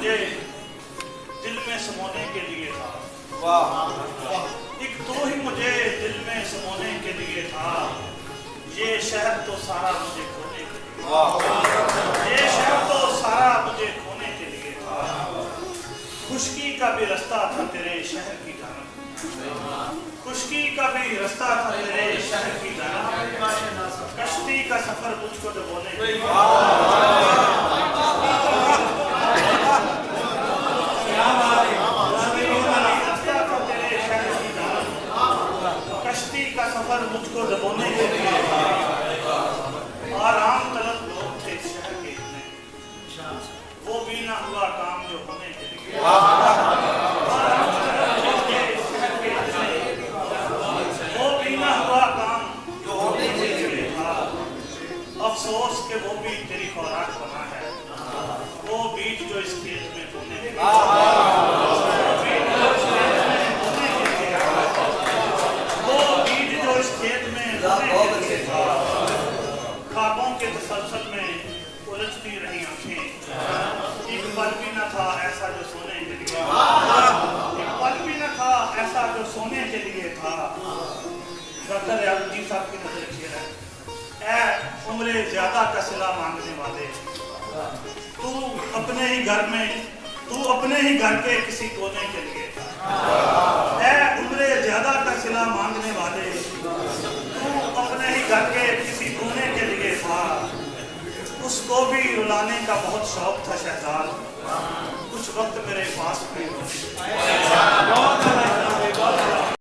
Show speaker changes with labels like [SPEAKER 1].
[SPEAKER 1] مجھے دل میں سمونے کے لیے تھا، ایک تو ہی مجھے دل میں سمونے کے لیے تھا، یہ شہر تو سارا مجھے کھونے کے لیے، یہ شہر تو سارا مجھے کھونے کے لیے تھا، خشکی کا بھی رستہ تھا تیرے شہر کی جانب، خشکی کا بھی رستہ تھا تیرے شہر کی جانب، کشتی کا سفر مجھ کو ڈبونے کے لیے، کشتی کا سفر مجھ کو ڈبونے کے لیے، آرام طلب لوگ تھے شہر کے اتنے، وہ بھی نہ ہوا کام جو ہونے کے لیے، آرام طلب لوگ تھے شہر کے اتنے، وہ بھی نہ ہوا کام جو ہونے کے لیے تھا، افسوس کہ وہ بھی تیری خوراک بنا ہے، وہ بیج جو اس کھیت میں بونے کے لیے، خوابوں کے تسلسل میں الجھتی رہی آنکھیں، ایک پل بھی نہ تھا ایسا جو سونے کے لیے، ایک پل بھی نہ تھا ایسا جو سونے کے لیے تھا، ڈاکٹر ریاضی صاحب کی نظر کھیر ہے، اے عمر زیادہ کا صلہ مانگنے والے، تو اپنے ہی گھر کے کسی کونے کے لیے تھا، اے عمر زیادہ کا صلہ مانگنے والے، اپنے ہی گھر کے کسی کونے کے لیے تھا، اس کو بھی رلانے کا بہت شوق تھا شہزاد، کچھ وقت میرے پاس بھی